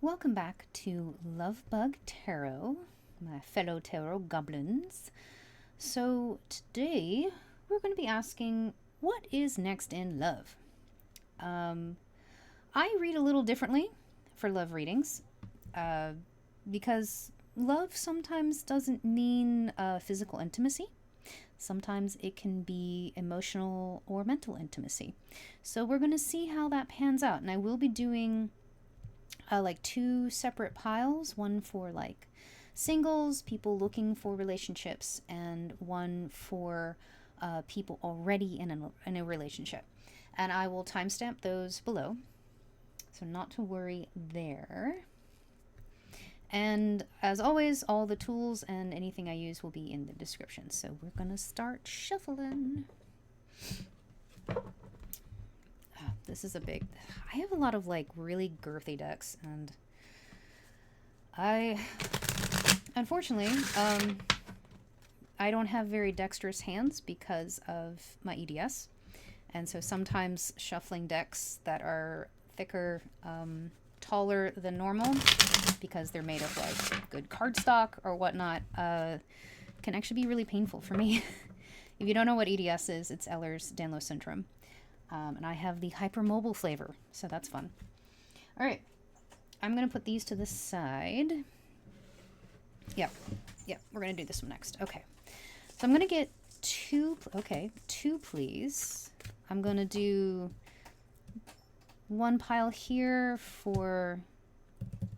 Welcome back to Lovebug Tarot, my fellow tarot goblins. So today we're going to be asking, what is next in love? I read a little differently for love readings because love sometimes doesn't mean physical intimacy. Sometimes it can be emotional or mental intimacy. So we're going to see how that pans out. And I will be doing like two separate piles, one for like singles, people looking for relationships, and one for people already in a relationship. And I will timestamp those below, so not to worry there. And as always, all the tools and anything I use will be in the description. So we're gonna start shuffling. This is a big... I have a lot of like really girthy decks, and unfortunately, I don't have very dexterous hands because of my EDS. And so sometimes shuffling decks that are thicker, taller than normal, because they're made of like good cardstock or whatnot, can actually be really painful for me. If you don't know what EDS is, it's Ehlers-Danlos syndrome. And I have the hypermobile flavor, so that's fun. All right, I'm going to put these to the side. Yep, we're going to do this one next. Okay, so I'm going to get two, please. I'm going to do one pile here for,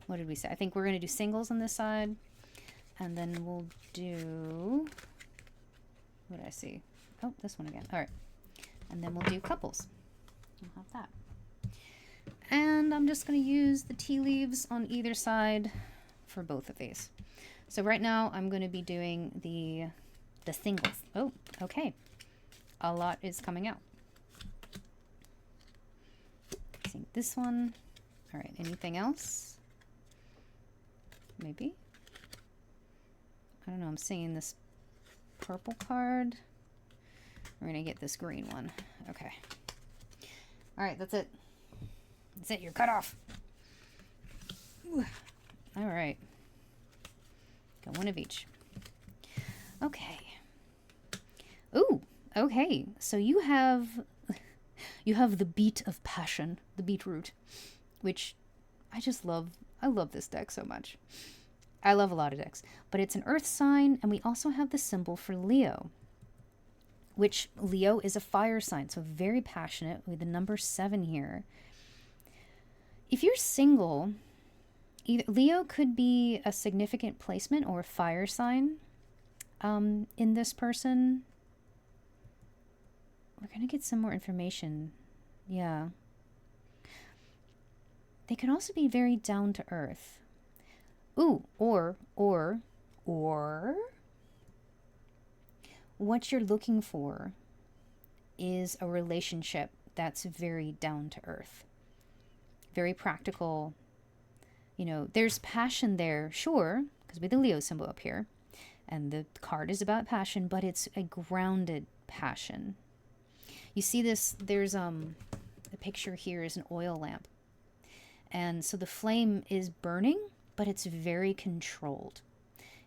what did we say? I think we're going to do singles on this side, and then we'll do, what did I see? Oh, this one again. All right. And then we'll do couples. We'll have that. And I'm just going to use the tea leaves on either side for both of these. So right now I'm going to be doing the singles. Oh, okay. A lot is coming out. I think this one. All right. Anything else? Maybe. I don't know. I'm seeing this purple card. We're going to get this green one. Okay. All right, that's it. That's it. You're cut off. Ooh. All right. Got one of each. Okay. Ooh, okay. So you have the beet of passion, the beetroot, which I just love. I love this deck so much. I love a lot of decks, but it's an earth sign, and we also have the symbol for Leo, which Leo is a fire sign, so very passionate with the number 7 here. If you're single, either Leo could be a significant placement or a fire sign in this person. We're going to get some more information. Yeah. They could also be very down to earth. Ooh, or what you're looking for is a relationship that's very down to earth, very practical. You know, there's passion there, sure, because we have the Leo symbol up here, and the card is about passion, but it's a grounded passion. You see this, there's the picture here is an oil lamp. And so the flame is burning, but it's very controlled.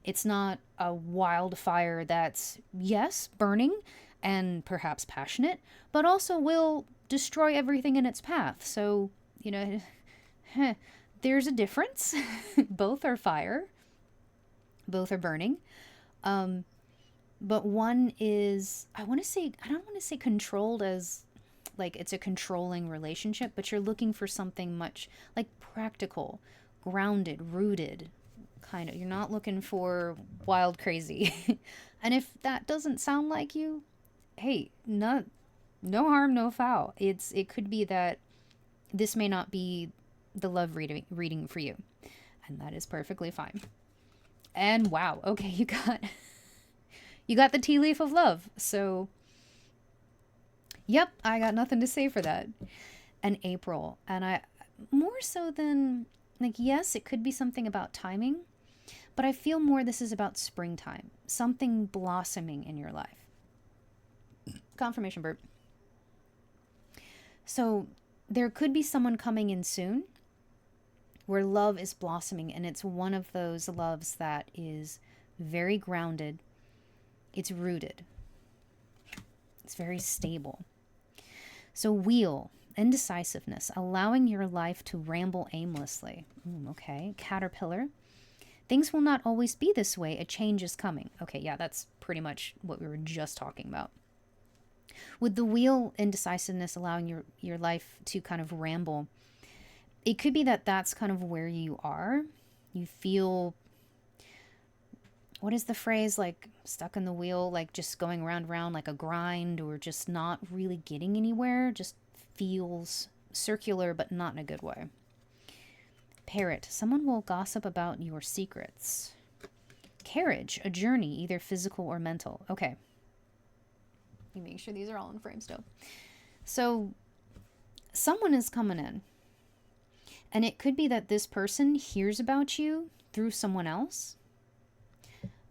It's not a wildfire that's, yes, burning and perhaps passionate, but also will destroy everything in its path. So, you know, there's a difference. Both are fire. Both are burning. But one is, I don't want to say controlled as like it's a controlling relationship, but you're looking for something much like practical, grounded, rooted. Kind of, you're not looking for wild crazy. And if that doesn't sound like you, hey, no harm, no foul. It could be that this may not be the love reading for you, and that is perfectly fine. And wow, okay, you got the tea leaf of love. So yep, I got nothing to say for that. And April, and I more so than like, yes, it could be something about timing, but I feel more this is about springtime, something blossoming in your life. Confirmation burp. So there could be someone coming in soon where love is blossoming, and it's one of those loves that is very grounded. It's rooted. It's very stable. So wheel, indecisiveness, allowing your life to ramble aimlessly. Okay. Caterpillar, things will not always be this way. A change is coming. Okay, yeah, that's pretty much what we were just talking about. With the wheel, indecisiveness, allowing your life to kind of ramble, it could be that that's kind of where you are. You feel, what is the phrase, like stuck in the wheel, like just going round and round like a grind, or just not really getting anywhere, just feels circular but not in a good way. Parrot, someone will gossip about your secrets. Carriage, a journey, either physical or mental. Okay. Let me make sure these are all in frame still. So someone is coming in. And it could be that this person hears about you through someone else.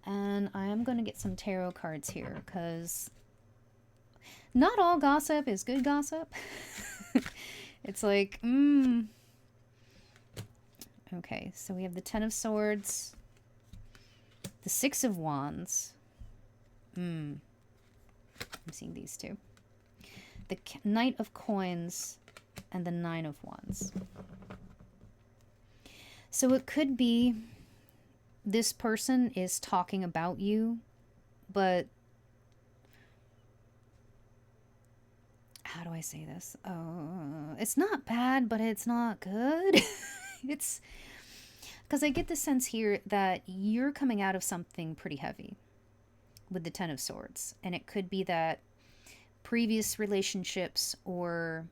And I am going to get some tarot cards here, because not all gossip is good gossip. It's like, Okay, so we have the Ten of Swords, the Six of Wands. I'm seeing these two. The Knight of Coins and the Nine of Wands. So it could be this person is talking about you, but how do I say this? It's not bad, but it's not good. It's because I get the sense here that you're coming out of something pretty heavy with the Ten of Swords. And it could be that previous relationships, or,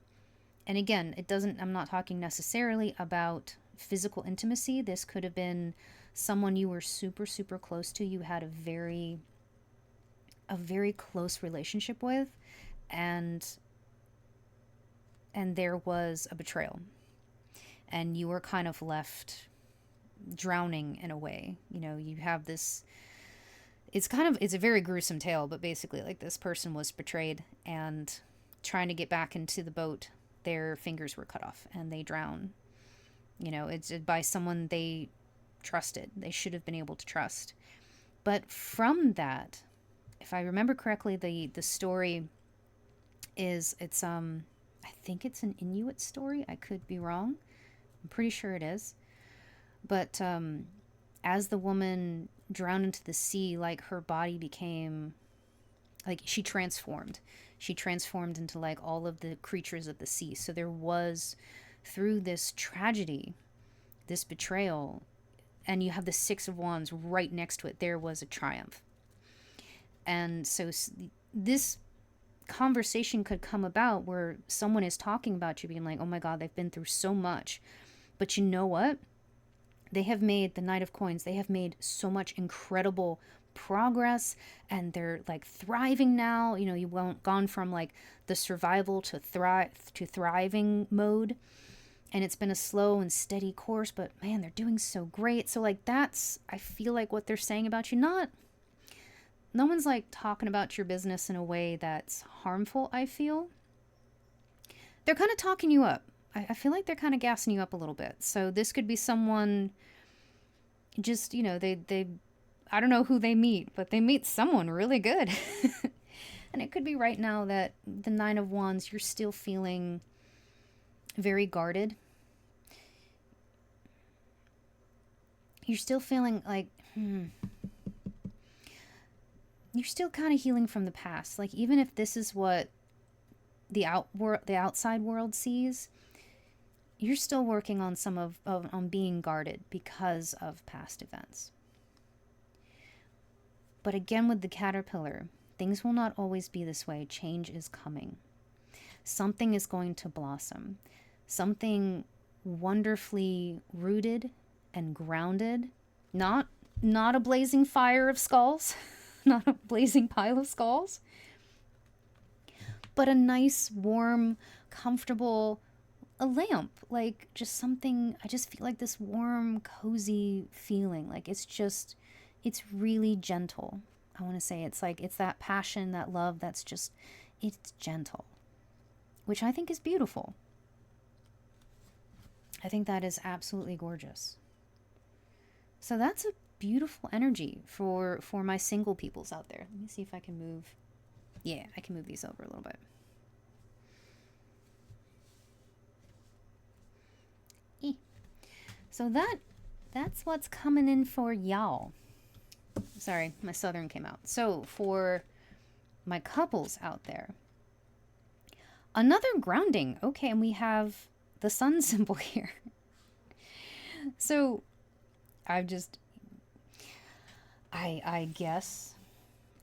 and again, I'm not talking necessarily about physical intimacy. This could have been someone you were super, super close to. You had a very close relationship with, and there was a betrayal. And you were kind of left drowning in a way. You know, you have this, it's a very gruesome tale, but basically, like, this person was betrayed, and trying to get back into the boat, their fingers were cut off and they drown. You know, it's by someone they trusted. They should have been able to trust. But from that, if I remember correctly, the story is, I think it's an Inuit story. I could be wrong. I'm pretty sure it is. But as the woman drowned into the sea, like, her body became, like, she transformed. She transformed into, like, all of the creatures of the sea. So there was, through this tragedy, this betrayal, and you have the Six of Wands right next to it, there was a triumph. And so this conversation could come about where someone is talking about you, being like, oh my God, they've been through so much. But you know what? They have made, the Knight of Coins, they have made so much incredible progress, and they're, like, thriving now. You know, you've gone from, like, the survival to thriving mode. And it's been a slow and steady course, but man, they're doing so great. So, like, that's, I feel like, what they're saying about you. No one's, like, talking about your business in a way that's harmful, I feel. They're kind of talking you up. I feel like they're kind of gassing you up a little bit. So this could be someone just, you know, they I don't know who they meet, but they meet someone really good. And it could be right now that the Nine of Wands, you're still feeling very guarded. You're still feeling like, you're still kind of healing from the past. Like, even if this is what the outside world sees, you're still working on on being guarded because of past events. But again, with the caterpillar, things will not always be this way. Change is coming. Something is going to blossom. Something wonderfully rooted and grounded. Not a blazing fire of skulls. Not a blazing pile of skulls. But a nice, warm, comfortable, a lamp. Like, just something, I just feel like this warm, cozy feeling. Like, it's really gentle. I want to say it's like, it's that passion, that love that's just, it's gentle. Which I think is beautiful. I think that is absolutely gorgeous. So that's a beautiful energy for my single peoples out there. Let me see if I can move. Yeah, I can move these over a little bit. So that's what's coming in for y'all. Sorry, my southern came out. So for my couples out there, another grounding. Okay, and we have the sun symbol here. So I guess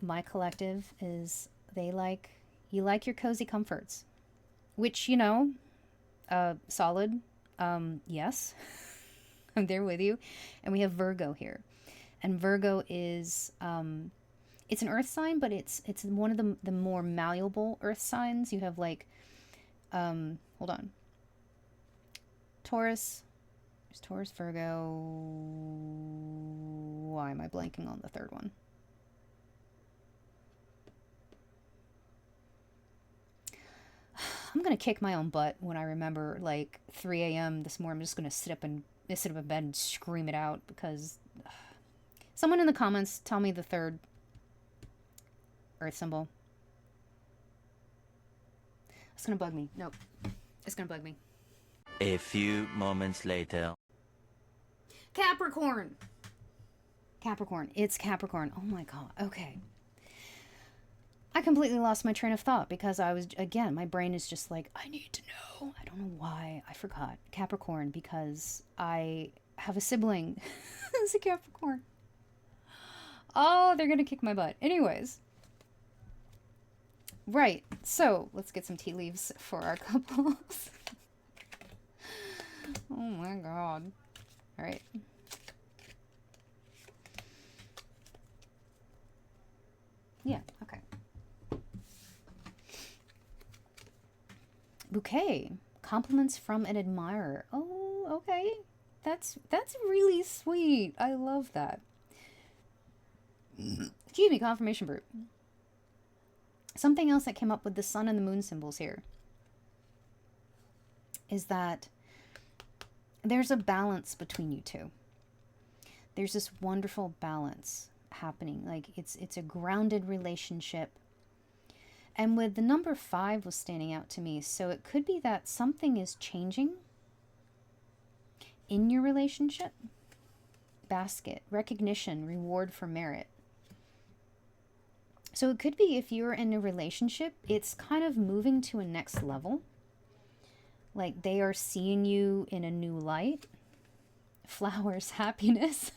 my collective is you like your cozy comforts, which, solid. Yes. I'm there with you. And we have Virgo here. And Virgo is it's an earth sign, but it's one of the more malleable earth signs. You have hold on. Taurus. There's Taurus, Virgo. Why am I blanking on the third one? I'm gonna kick my own butt when I remember 3 a.m. this morning. I'm just gonna sit up in bed and scream it out, because someone in the comments tell me the third earth symbol. It's gonna bug me. Nope. It's gonna bug me. A few moments later. Capricorn. It's Capricorn. Oh my god. Okay. I completely lost my train of thought because my brain is just like, I need to know. I don't know why. I forgot. Capricorn, because I have a sibling who's a Capricorn. Oh, they're going to kick my butt. Anyways. Right. So, let's get some tea leaves for our couples. Oh my god. All right. Yeah, okay. Bouquet. Compliments from an admirer. Oh, okay. That's really sweet. I love that. Excuse me, confirmation brute. Something else that came up with the sun and the moon symbols here is that there's a balance between you two. There's this wonderful balance happening. It's a grounded relationship. And with the number 5 was standing out to me, so it could be that something is changing in your relationship. Basket, recognition, reward for merit. So it could be, if you're in a relationship, it's kind of moving to a next level. Like they are seeing you in a new light. Flowers, happiness.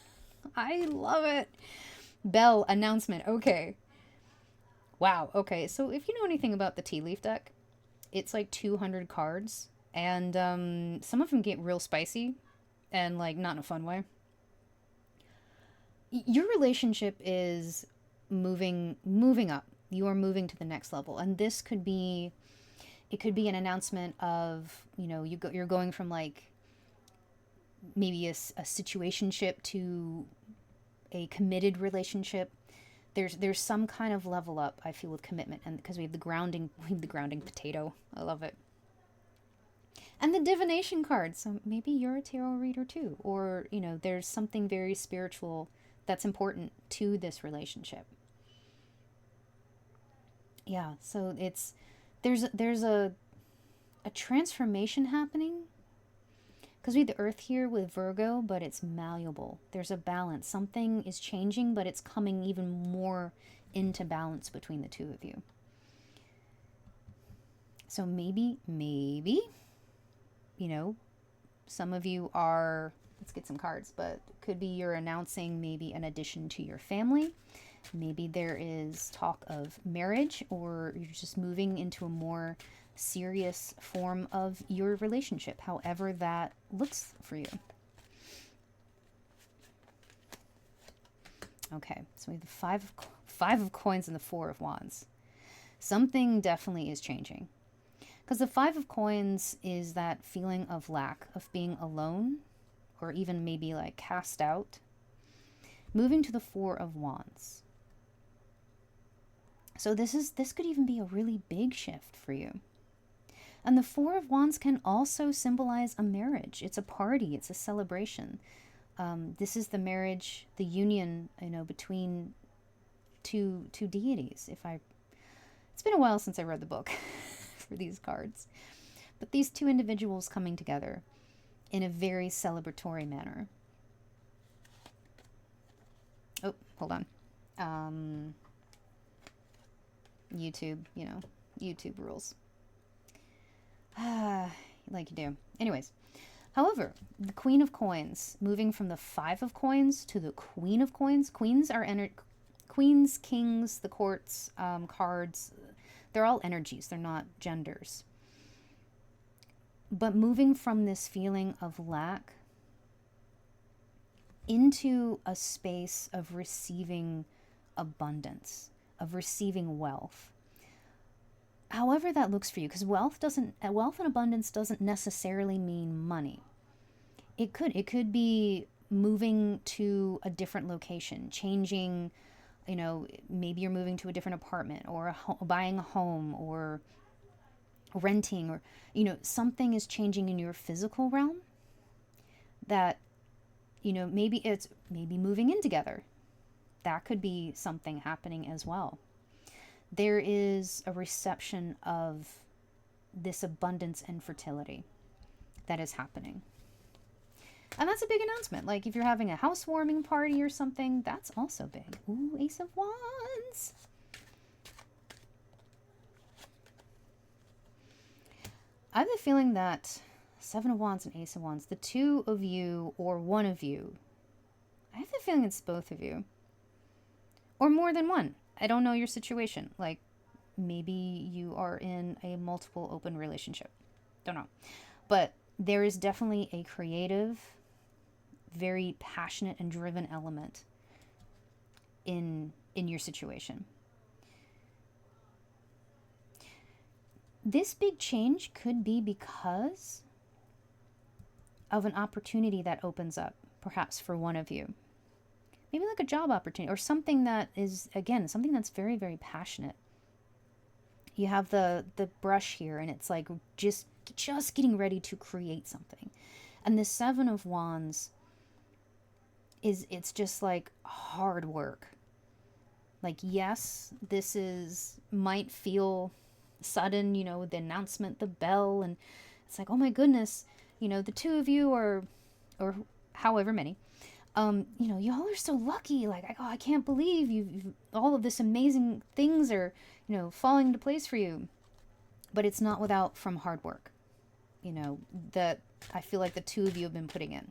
I love it. Bell, announcement. Okay. Wow. Okay. So if you know anything about the tea leaf deck, it's 200 cards, and some of them get real spicy, and not in a fun way. Your relationship is moving up. You are moving to the next level, and this could be, it could be an announcement of, you're going from maybe a situationship to a committed relationship. There's some kind of level up, I feel, with commitment, and because we have the grounding potato. I love it. And the divination card. So maybe you're a tarot reader too, or there's something very spiritual that's important to this relationship. Yeah, so there's a transformation happening, because we have the earth here with Virgo, but it's malleable. There's a balance. Something is changing, but it's coming even more into balance between the two of you. So maybe, some of you are, let's get some cards, but could be you're announcing maybe an addition to your family. Maybe there is talk of marriage, or you're just moving into a more serious form of your relationship, however that looks for you. Okay, so we have the five of coins and the 4 of wands. Something definitely is changing, because the 5 of coins is that feeling of lack, of being alone, or even maybe cast out. Moving to the 4 of wands. So this could even be a really big shift for you. And the Four of Wands can also symbolize a marriage. It's a party. It's a celebration. This is the marriage, the union, between two deities. It's been a while since I read the book for these cards, but these two individuals coming together in a very celebratory manner. Oh, hold on. YouTube, YouTube rules. Like you do. Anyways, however, the Queen of Coins, moving from the Five of Coins to the Queen of Coins. Queens are queens, kings, the courts, cards. They're all energies. They're not genders. But moving from this feeling of lack into a space of receiving abundance, of receiving wealth. However that looks for you, because wealth and abundance doesn't necessarily mean money. It could be moving to a different location, changing, maybe you're moving to a different apartment, or buying a home, or renting, or something is changing in your physical realm that maybe moving in together. That could be something happening as well. There is a reception of this abundance and fertility that is happening. And that's a big announcement. Like if you're having a housewarming party or something, that's also big. Ooh, Ace of Wands. I have the feeling that Seven of Wands and Ace of Wands, the two of you or one of you, I have the feeling it's both of you. Or more than one. I don't know your situation. Like, maybe you are in a multiple open relationship. Don't know. But there is definitely a creative, very passionate and driven element in your situation. This big change could be because of an opportunity that opens up, perhaps for one of you. Maybe like a job opportunity or something that is, again, something that's very, very passionate. You have the brush here and it's like just getting ready to create something. And the Seven of Wands it's just like hard work. Like, yes, might feel sudden, the announcement, the bell, and it's like, oh my goodness, the two of you or however many, y'all are so lucky. Like, I can't believe you've all of this amazing things are, falling into place for you. But it's not without from hard work, that I feel like the two of you have been putting in.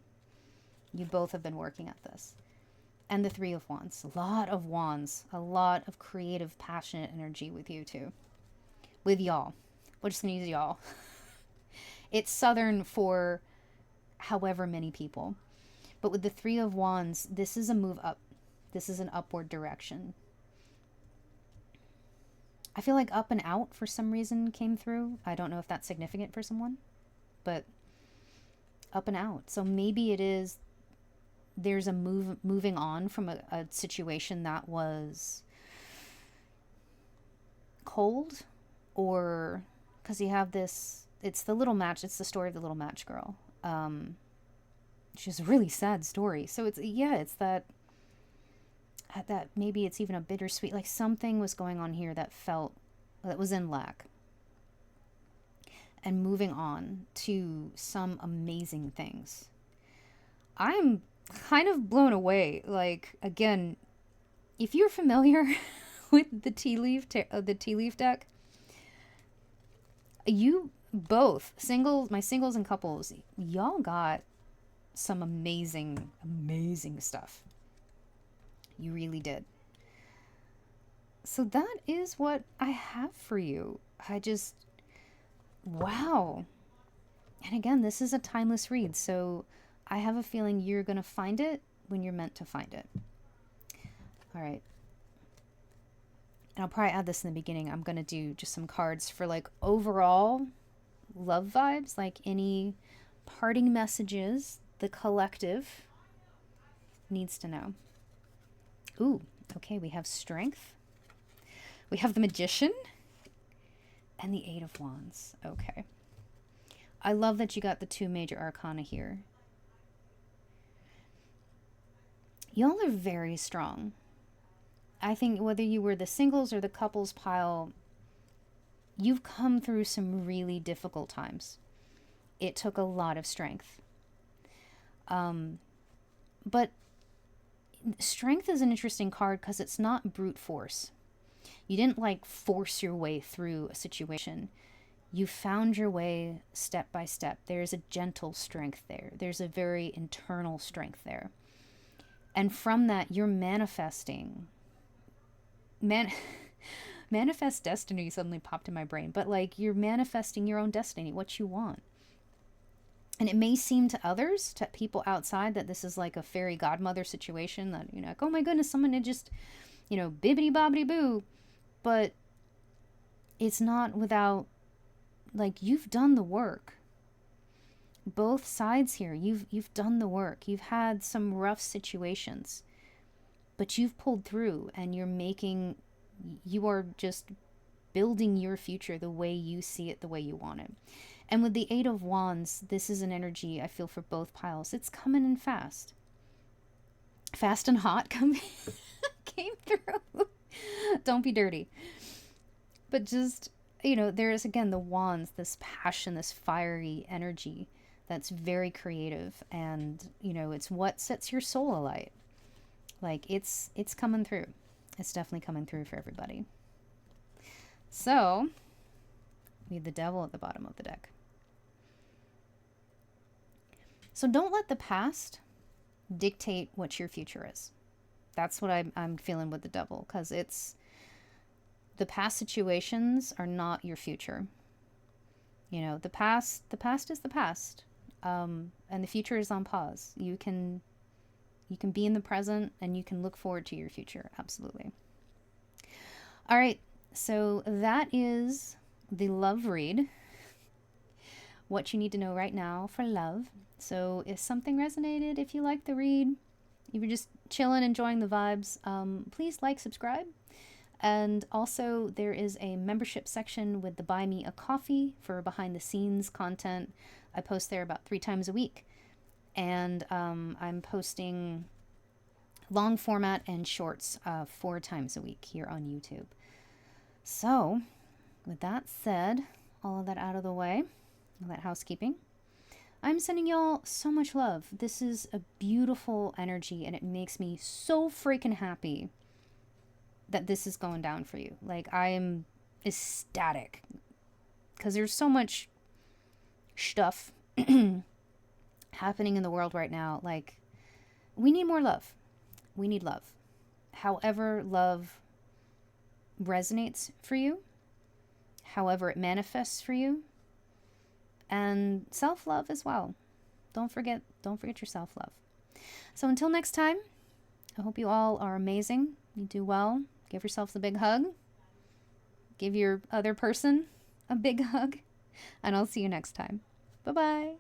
You both have been working at this. And the Three of Wands, a lot of wands, a lot of creative, passionate energy with you too. With y'all. We're just gonna use y'all. It's Southern for however many people. But with the Three of Wands, this is a move up. This is an upward direction. I feel like up and out for some reason came through. I don't know if that's significant for someone, but up and out. So maybe there's a moving on from a situation that was cold, or because you have this, it's the the story of the little match girl. She's a really sad story. So it's that maybe it's even a bittersweet, like something was going on here that was in lack. And moving on to some amazing things. I'm kind of blown away. Like, again, if you're familiar with the tea leaf deck, you both, my singles and couples, y'all got some amazing, amazing stuff. You really did. So that is what I have for you. Wow. And again, this is a timeless read, so I have a feeling you're going to find it when you're meant to find it. All right. And I'll probably add this in the beginning. I'm going to do just some cards for like overall love vibes, like any parting messages the collective needs to know. Ooh, okay, we have Strength. We have the Magician and the Eight of Wands. Okay. I love that you got the 2 major arcana here. Y'all are very strong. I think whether you were the singles or the couples pile, you've come through some really difficult times. It took a lot of strength. But strength is an interesting card because it's not brute force. You didn't like force your way through a situation. You found your way step by step. There's a gentle strength there. There's a very internal strength there. And from that, you're manifesting. Manifest destiny suddenly popped in my brain. But like, you're manifesting your own destiny, what you want. And it may seem to others, to people outside, that this is like a fairy godmother situation. That, you know, like, oh my goodness, someone had just, you know, bibbity bobbity boo. But it's not without, like, you've done the work. Both sides here, you've done the work. You've had some rough situations, but you've pulled through, and you are just building your future the way you see it, the way you want it. And with the 8 of Wands, this is an energy I feel for both piles. It's coming in fast. Fast and hot came through. Don't be dirty. But just, you know, there is, again, the Wands, this passion, this fiery energy that's very creative. And, you know, it's what sets your soul alight. Like, it's coming through. It's definitely coming through for everybody. So, we have the Devil at the bottom of the deck. So don't let the past dictate what your future is. That's what I'm feeling with the Devil, because it's the past situations are not your future. You know, the past is the past, and the future is on pause. You can be in the present, and you can look forward to your future. Absolutely. All right, so that is the love read. What you need to know right now for love. So if something resonated, if you liked the read, you were just chilling, enjoying the vibes, please like, subscribe. And also there is a membership section with the Buy Me a Coffee for behind the scenes content. I post there about 3 times a week. And I'm posting long format and shorts 4 times a week here on YouTube. So with that said, all of that out of the way, all that housekeeping, I'm sending y'all so much love. This is a beautiful energy, and it makes me so freaking happy that this is going down for you. Like, I am ecstatic because there's so much stuff happening in the world right now. Like, we need more love. We need love. However love resonates for you, however it manifests for you, and self-love as well. Don't forget your self-love. So until next time, I hope you all are amazing. You do well. Give yourselves a big hug. Give your other person a big hug. And I'll see you next time. Bye-bye.